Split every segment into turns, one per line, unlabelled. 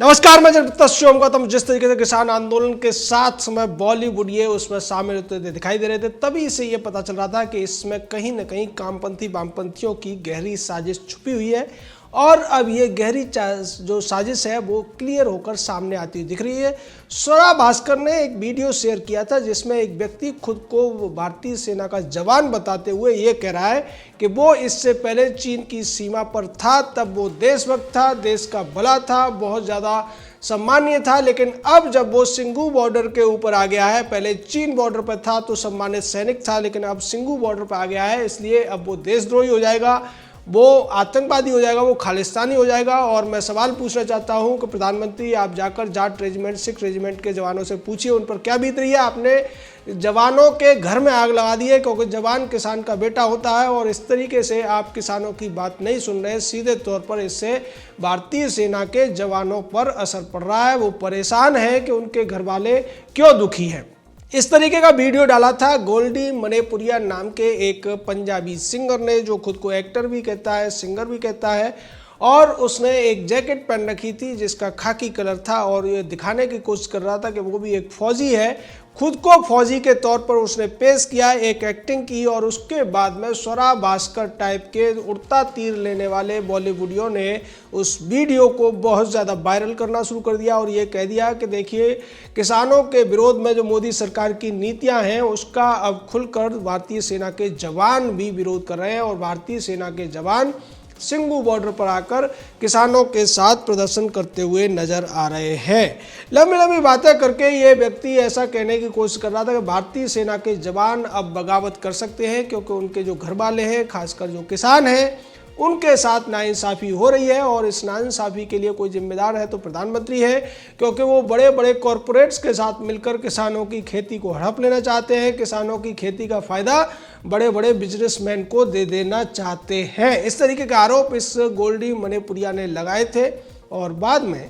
नमस्कार, मैं जगदीश शिवम गौतम। जिस तरीके से किसान आंदोलन के साथ समय बॉलीवुड ये उसमें शामिल होते दिखाई दे रहे थे, तभी से ये पता चल रहा था कि इसमें कहीं ना कहीं वामपंथी वामपंथियों की गहरी साजिश छुपी हुई है। और अब ये गहरी जो साजिश है वो क्लियर होकर सामने आती हुई दिख रही है। स्वरा भास्कर ने एक वीडियो शेयर किया था जिसमें एक व्यक्ति खुद को भारतीय सेना का जवान बताते हुए ये कह रहा है कि वो इससे पहले चीन की सीमा पर था, तब वो देशभक्त था, देश का भला था, बहुत ज़्यादा सम्मानीय था। लेकिन अब जब वो सिंघू बॉर्डर के ऊपर आ गया है, पहले चीन बॉर्डर पर था तो सम्मानित सैनिक था, लेकिन अब सिंघू बॉर्डर पर आ गया है, इसलिए अब वो देशद्रोही हो जाएगा, वो आतंकवादी हो जाएगा, वो खालिस्तानी हो जाएगा। और मैं सवाल पूछना चाहता हूं कि प्रधानमंत्री, आप जाकर जाट रेजिमेंट, सिख रेजिमेंट के जवानों से पूछिए उन पर क्या बीत रही है। आपने जवानों के घर में आग लगा दी है, क्योंकि जवान किसान का बेटा होता है। और इस तरीके से आप किसानों की बात नहीं सुन रहे, सीधे तौर पर इससे भारतीय सेना के जवानों पर असर पड़ रहा है। वो परेशान है कि उनके घर वाले क्यों दुखी हैं। इस तरीके का वीडियो डाला था गोल्डी मणिपुरिया नाम के एक पंजाबी सिंगर ने, जो खुद को एक्टर भी कहता है, सिंगर भी कहता है। और उसने एक जैकेट पहन रखी थी जिसका खाकी कलर था, और ये दिखाने की कोशिश कर रहा था कि वो भी एक फौजी है। खुद को फौजी के तौर पर उसने पेश किया, एक एक्टिंग की। और उसके बाद में स्वरा भास्कर टाइप के उड़ता तीर लेने वाले बॉलीवुडियों ने उस वीडियो को बहुत ज़्यादा वायरल करना शुरू कर दिया और ये कह दिया कि देखिए, किसानों के विरोध में जो मोदी सरकार की नीतियां हैं उसका अब खुलकर भारतीय सेना के जवान भी विरोध कर रहे हैं। और भारतीय सेना के जवान सिंघू बॉर्डर पर आकर किसानों के साथ प्रदर्शन करते हुए नजर आ रहे हैं। लंबी लंबी बातें करके ये व्यक्ति ऐसा कहने की कोशिश कर रहा था कि भारतीय सेना के जवान अब बगावत कर सकते हैं, क्योंकि उनके जो घर वाले हैं, खासकर जो किसान हैं, उनके साथ नाइंसाफ़ी हो रही है। और इस नाइंसाफ़ी के लिए कोई जिम्मेदार है तो प्रधानमंत्री है, क्योंकि वो बड़े बड़े कॉरपोरेट्स के साथ मिलकर किसानों की खेती को हड़प लेना चाहते हैं, किसानों की खेती का फ़ायदा बड़े बड़े बिजनेसमैन को दे देना चाहते हैं। इस तरीके के आरोप इस गोल्डी मणिपुरिया ने लगाए थे। और बाद में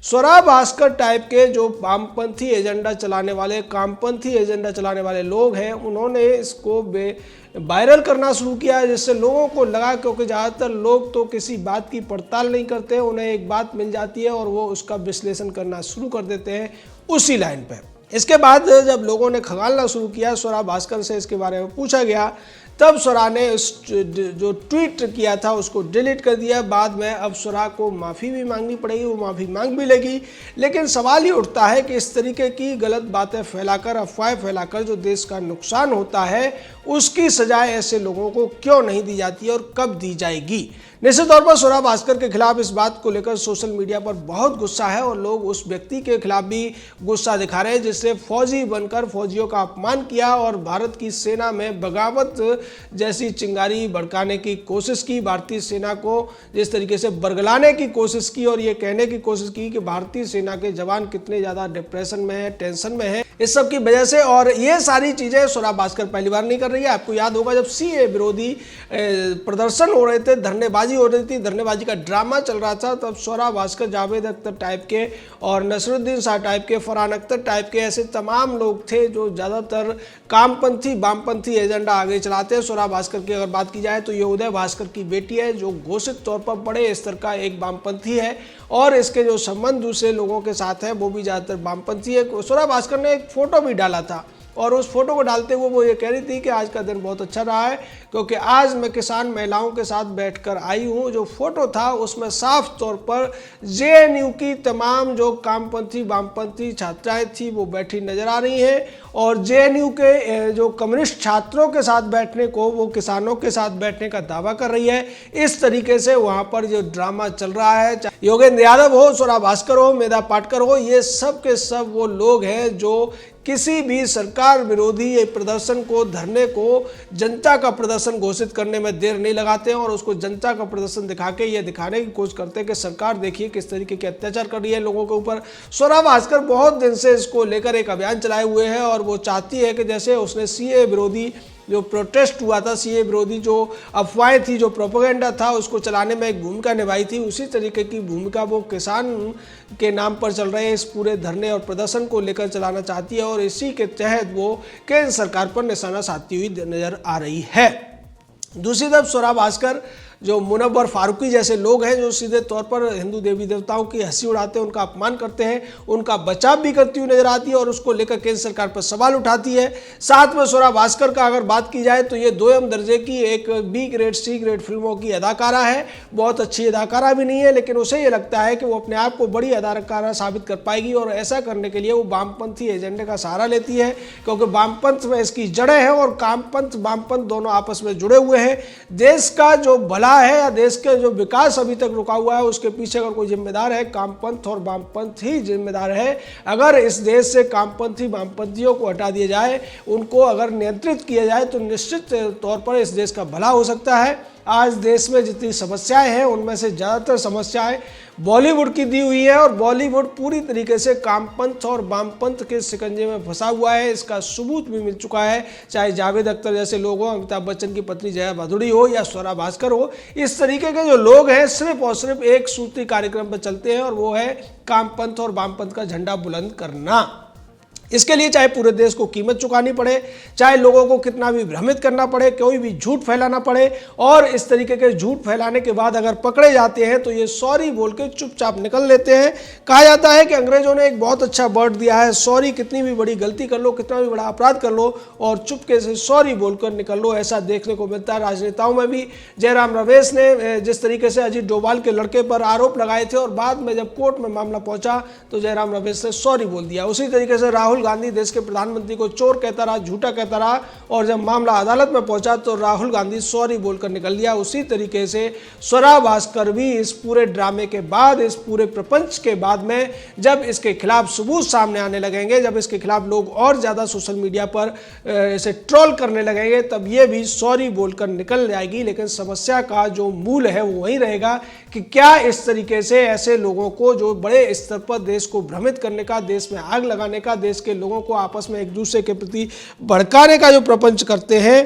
स्वरा भास्कर टाइप के जो वामपंथी एजेंडा चलाने वाले, कामपंथी एजेंडा चलाने वाले लोग हैं, उन्होंने इसको वायरल करना शुरू किया, जिससे लोगों को लगा, क्योंकि ज़्यादातर लोग तो किसी बात की पड़ताल नहीं करते, उन्हें एक बात मिल जाती है और वो उसका विश्लेषण करना शुरू कर देते हैं उसी लाइन पर। इसके बाद जब लोगों ने खंगालना शुरू किया, स्वरा भास्कर से इसके बारे में पूछा गया, तब स्वरा ने जो ट्वीट किया था उसको डिलीट कर दिया। बाद में अब स्वरा को माफ़ी भी मांगनी पड़ेगी, वो माफ़ी मांग भी लेगी। लेकिन सवाल ही उठता है कि इस तरीके की गलत बातें फैलाकर, अफवाहें फैलाकर जो देश का नुकसान होता है, उसकी सजाएं ऐसे लोगों को क्यों नहीं दी जाती है और कब दी जाएगी। निश्चित तौर पर स्वरा भास्कर के खिलाफ इस बात को लेकर सोशल मीडिया पर बहुत गुस्सा है और लोग उस व्यक्ति के खिलाफ भी गुस्सा दिखा रहे हैं जिसने फौजी बनकर फौजियों का अपमान किया और भारत की सेना में बगावत जैसी चिंगारी भड़काने की कोशिश की, भारतीय सेना को जिस तरीके से बरगलाने की कोशिश की और ये कहने की कोशिश की कि भारतीय सेना के जवान कितने ज़्यादा डिप्रेशन में है, टेंशन में है, इस सब की वजह से। और ये सारी चीज़ें स्वरा भास्कर पहली बार नहीं कर रही है। आपको याद होगा जब सीए विरोधी प्रदर्शन हो रहे थे, धरनेबाजी हो रही थी, धरनेबाजी का ड्रामा चल रहा था, तब स्वरा भास्कर, जावेद अख्तर टाइप के और नसरुद्दीन शाह टाइप के, फरहान अख्तर टाइप के, ऐसे तमाम लोग थे जो ज़्यादातर कामपंथी वामपंथी एजेंडा आगे चलाते हैं। स्वरा भास्कर की अगर बात की जाए तो ये उदय भास्कर की बेटी है, जो घोषित तौर पर बड़े स्तर का एक वामपंथी है और इसके जो संबंध दूसरे लोगों के साथ है वो भी ज़्यादातर वामपंथी है। स्वरा भास्कर ने एक फोटो भी डाला था और उस फोटो को डालते हुए वो ये कह रही थी कि आज का दिन बहुत अच्छा रहा है, क्योंकि आज मैं किसान महिलाओं के साथ बैठकर आई हूँ। जो फोटो था उसमें साफ तौर पर जेएनयू की तमाम जो कामपंथी वामपंथी छात्राएं थी वो बैठी नजर आ रही हैं और जेएनयू के जो कम्युनिस्ट छात्रों के साथ बैठने को वो किसानों के साथ बैठने का दावा कर रही है। इस तरीके से वहाँ पर जो ड्रामा चल रहा है, योगेंद्र यादव हो, स्वरा भास्कर हो, मेधा पाटकर हो, ये सब के सब वो लोग हैं जो किसी भी सरकार विरोधी प्रदर्शन को, धरने को जनता का प्रदर्शन घोषित करने में देर नहीं लगाते हैं और उसको जनता का प्रदर्शन दिखा के ये दिखाने की कोशिश करते हैं कि सरकार देखिए किस तरीके के अत्याचार कर रही है लोगों के ऊपर। स्वरा भास्कर बहुत दिन से इसको लेकर एक अभियान चलाए हुए हैं और वो चाहती है कि जैसे उसने सीए विरोधी जो प्रोटेस्ट हुआ था, सीए विरोधी जो अफवाहें थी, जो प्रोपेगेंडा था, उसको चलाने में एक भूमिका निभाई थी, उसी तरीके की भूमिका वो किसान के नाम पर चल रहे इस पूरे धरने और प्रदर्शन को लेकर चलाना चाहती है और इसी के तहत वो केंद्र सरकार पर निशाना साधती हुई नजर आ रही है। दूसरी तरफ स्वरा भास्कर जो मुनव्वर फारूकी जैसे लोग हैं जो सीधे तौर पर हिंदू देवी देवताओं की हंसी उड़ाते हैं, उनका अपमान करते हैं, उनका बचाव भी करती हुई नजर आती है और उसको लेकर केंद्र सरकार पर सवाल उठाती है। साथ में स्वरा भास्कर का अगर बात की जाए तो ये दोयम दर्जे की एक बी ग्रेड सी ग्रेड फिल्मों की अदाकारा है, बहुत अच्छी अदाकारा भी नहीं है, लेकिन उसे ये लगता है कि वो अपने आप को बड़ी अदाकारा साबित कर पाएगी और ऐसा करने के लिए वो वामपंथी एजेंडे का सहारा लेती है, क्योंकि वामपंथ में इसकी जड़ें हैं और वामपंथ दोनों आपस में जुड़े हुए हैं। देश का जो भला है या देश के जो विकास अभी तक रुका हुआ है उसके पीछे अगर कोई जिम्मेदार है, वामपंथ और वामपंथ ही जिम्मेदार है। अगर इस देश से वामपंथियों को हटा दिया जाए, उनको अगर नियंत्रित किया जाए तो निश्चित तौर पर इस देश का भला हो सकता है। आज देश में जितनी समस्याएं हैं उनमें से ज़्यादातर समस्याएं बॉलीवुड की दी हुई है और बॉलीवुड पूरी तरीके से वामपंथ और वामपंथ के शिकंजे में फंसा हुआ है। इसका सबूत भी मिल चुका है, चाहे जावेद अख्तर जैसे लोग हों, अमिताभ बच्चन की पत्नी जया भादुड़ी हो या स्वरा भास्कर हो। इस तरीके के जो लोग हैं सिर्फ और सिर्फ एक सूत्री कार्यक्रम पर चलते हैं और वो है वामपंथ और वामपंथ का झंडा बुलंद करना। इसके लिए चाहे पूरे देश को कीमत चुकानी पड़े, चाहे लोगों को कितना भी भ्रमित करना पड़े, कोई भी झूठ फैलाना पड़े, और इस तरीके के झूठ फैलाने के बाद अगर पकड़े जाते हैं तो ये सॉरी बोल के चुपचाप निकल लेते हैं। कहा जाता है कि अंग्रेजों ने एक बहुत अच्छा वर्ड दिया है, सॉरी। कितनी भी बड़ी गलती कर लो, कितना भी बड़ा अपराध कर लो और चुपके से सॉरी बोलकर निकल लो। ऐसा देखने को मिलता है राजनेताओं में भी। जयराम रमेश ने जिस तरीके से अजीत डोभाल के लड़के पर आरोप लगाए थे और बाद में जब कोर्ट में मामला पहुंचा तो जयराम रमेश ने सॉरी बोल दिया। उसी तरीके से राहुल गांधी देश के प्रधानमंत्री को चोर कहता रहा, झूठा कहता रहा, और जब मामला अदालत में पहुंचा तो राहुल गांधी सॉरी बोलकर निकल दिया। उसी तरीके से स्वरा भास्कर भी इस पूरे ड्रामे के बाद, इस पूरे प्रपंच के बाद में जब इसके खिलाफ सबूत सामने आने लगेंगे, जब इसके खिलाफ लोग और ज्यादा सोशल मीडिया पर इसे ट्रोल करने लगेंगे, तब ये भी सॉरी बोलकर निकल जाएगी। लेकिन समस्या का जो मूल है वो वही रहेगा कि क्या इस तरीके से ऐसे लोगों को जो बड़े स्तर पर देश को भ्रमित करने का, देश में आग लगाने का, देश के लोगों को आपस में एक दूसरे के प्रति भड़काने का जो प्रपंच करते हैं,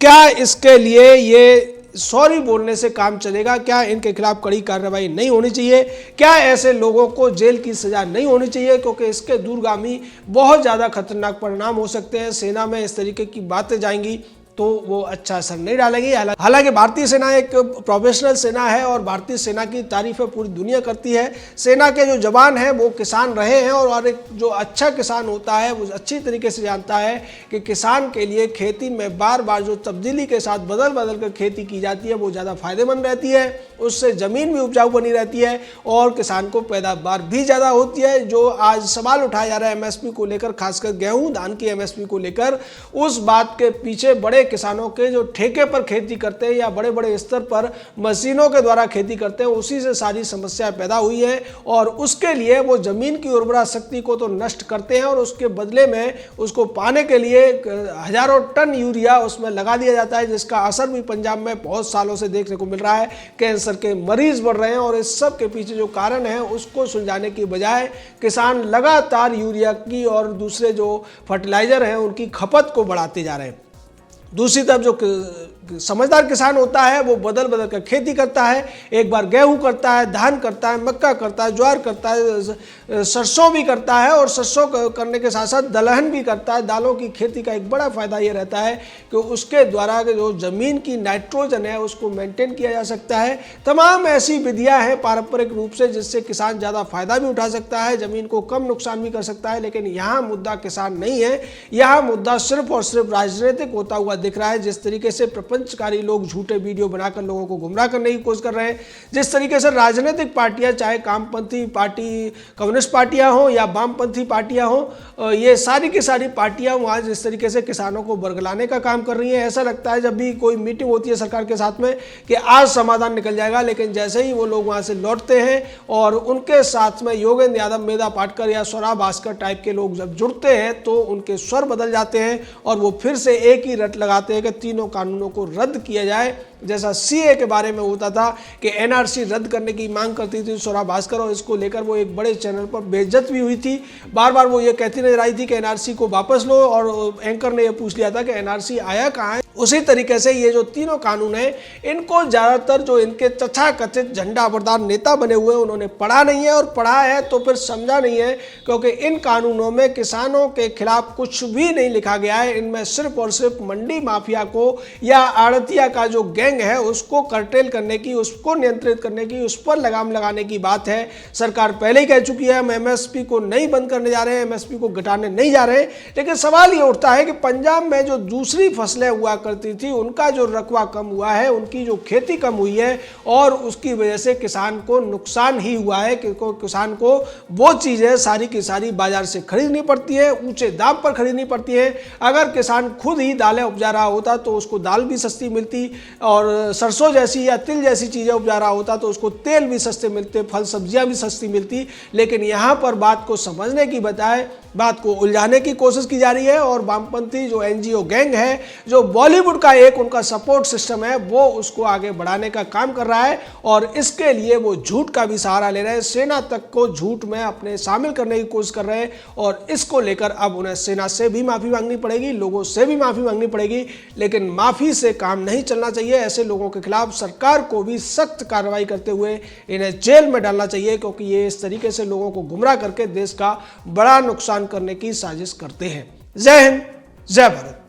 क्या इसके लिए ये सॉरी बोलने से काम चलेगा? क्या इनके खिलाफ कड़ी कार्रवाई नहीं होनी चाहिए? क्या ऐसे लोगों को जेल की सजा नहीं होनी चाहिए? क्योंकि इसके दूरगामी बहुत ज़्यादा खतरनाक परिणाम हो सकते हैं। सेना में इस तरीके की बातें जाएंगी तो वो अच्छा असर नहीं डालेगी। हालांकि भारतीय सेना एक प्रोफेशनल सेना है और भारतीय सेना की तारीफें पूरी दुनिया करती है। सेना के जो जवान हैं वो किसान रहे हैं और एक जो अच्छा किसान होता है वो अच्छी तरीके से जानता है कि किसान के लिए खेती में बार बार जो तब्दीली के साथ बदल बदल कर खेती की जाती है वो ज़्यादा फायदेमंद रहती है। उससे ज़मीन भी उपजाऊ बनी रहती है और किसान को पैदावार भी ज़्यादा होती है। जो आज सवाल उठाया जा रहा है एमएसपी को लेकर, खासकर गेहूँ धान की एमएसपी को लेकर, उस बात के पीछे बड़े किसानों के जो ठेके पर खेती करते हैं या बड़े बड़े स्तर पर मशीनों के द्वारा खेती करते हैं, उसी से सारी समस्या पैदा हुई है। और उसके लिए वो जमीन की उर्वरा शक्ति को तो नष्ट करते हैं और उसके बदले में उसको पाने के लिए हजारों टन यूरिया उसमें लगा दिया जाता है, जिसका असर भी पंजाब में बहुत सालों से देखने को मिल रहा है। कैंसर के मरीज बढ़ रहे हैं और इस सब के पीछे जो कारण है उसको सुलझाने की बजाय किसान लगातार यूरिया की और दूसरे जो फर्टिलाइजर हैं उनकी खपत को बढ़ाते जा रहे हैं। दूसरी तरफ जो समझदार किसान होता है वो बदल बदल कर खेती करता है। एक बार गेहूं करता है, धान करता है, मक्का करता है, ज्वार करता है, सरसों भी करता है और सरसों करने के साथ साथ दलहन भी करता है। दालों की खेती का एक बड़ा फायदा ये रहता है कि उसके द्वारा जो जमीन की नाइट्रोजन है उसको मेंटेन किया जा सकता है। तमाम ऐसी विधियां हैं पारंपरिक रूप से जिससे किसान ज़्यादा फायदा भी उठा सकता है, जमीन को कम नुकसान भी कर सकता है। लेकिन यहाँ मुद्दा किसान नहीं है, यहाँ मुद्दा सिर्फ और सिर्फ राजनीतिक होता हुआ दिख रहा है। जिस तरीके से प्रपंचकारी लोग झूठे वीडियो बनाकर लोगों को गुमराह करने की कोशिश कर रहे हैं, जिस तरीके से राजनीतिक पार्टियां, चाहे वामपंथी पार्टी कम्युनिस्ट पार्टियां हो या वामपंथी पार्टियां हो, ये सारी की सारी पार्टियां वहाँ जिस तरीके से किसानों को बरगलाने का काम कर रही हैं। ऐसा लगता है जब भी कोई मीटिंग होती है सरकार के साथ में कि आज समाधान निकल जाएगा, लेकिन जैसे ही वो लोग वहाँ से लौटते हैं और उनके साथ में योगेंद्र यादव, मेधा पाटकर या स्वरा भास्कर टाइप के लोग जब जुड़ते हैं तो उनके स्वर बदल जाते हैं और वो फिर से एक ही रट लगाते हैं कि तीनों कानूनों को रद्द किया जाए। जैसा सीए के बारे में होता था कि एनआरसी रद्द करने की मांग करती थी स्वरा भास्कर और इसको लेकर वो एक बड़े चैनल पर बेइज्जत भी हुई थी। बार बार वो ये कहती नजर आई थी कि एनआरसी को वापस लो और एंकर ने ये पूछ लिया था कि एनआरसी आया कहाँ है। उसी तरीके से ये जो तीनों कानून हैं इनको ज़्यादातर जो इनके तथाकथित झंडा बरदार नेता बने हुए हैं उन्होंने पढ़ा नहीं है, और पढ़ा है तो फिर समझा नहीं है, क्योंकि इन कानूनों में किसानों के खिलाफ कुछ भी नहीं लिखा गया है। इनमें सिर्फ और सिर्फ मंडी माफिया को या आड़तिया का जो गैंग गैंग है उसको कर्टेल करने की, उसको नियंत्रित करने की, उस पर लगाम लगाने की बात है। सरकार पहले ही कह चुकी है हम एमएसपी को नहीं बंद करने जा रहे हैं, एमएसपी को घटाने नहीं जा रहे हैं। लेकिन सवाल ये उठता है कि पंजाब में जो दूसरी फसलें हुआ करती थी उनका जो रकबा कम हुआ है, उनकी जो खेती कम हुई है और उसकी वजह से किसान को नुकसान ही हुआ है, क्योंकि किसान को वो चीज़ें सारी की सारी बाजार से खरीदनी पड़ती है, ऊंचे दाम पर खरीदनी पड़ती है। अगर किसान खुद ही दालें उपजा रहा होता तो उसको दाल भी सस्ती मिलती, और सरसों जैसी या तिल जैसी चीज़ें उपजा रहा होता तो उसको तेल भी सस्ते मिलते, फल सब्जियां भी सस्ती मिलती। लेकिन यहाँ पर बात को समझने की बजाय बात को उलझाने की कोशिश की जा रही है, और वामपंथी जो एनजीओ गैंग है, जो बॉलीवुड का एक उनका सपोर्ट सिस्टम है, वो उसको आगे बढ़ाने का काम कर रहा है। और इसके लिए वो झूठ का भी सहारा ले रहे हैं, सेना तक को झूठ में अपने शामिल करने की कोशिश कर रहे हैं। और इसको लेकर अब उन्हें सेना से भी माफी मांगनी पड़ेगी, लोगों से भी माफी मांगनी पड़ेगी। लेकिन माफी से काम नहीं चलना चाहिए। ऐसे लोगों के खिलाफ सरकार को भी सख्त कार्रवाई करते हुए इन्हें जेल में डालना चाहिए, क्योंकि ये इस तरीके से लोगों को गुमराह करके देश का बड़ा नुकसान करने की साजिश करते हैं। जय हिंद, जय भारत।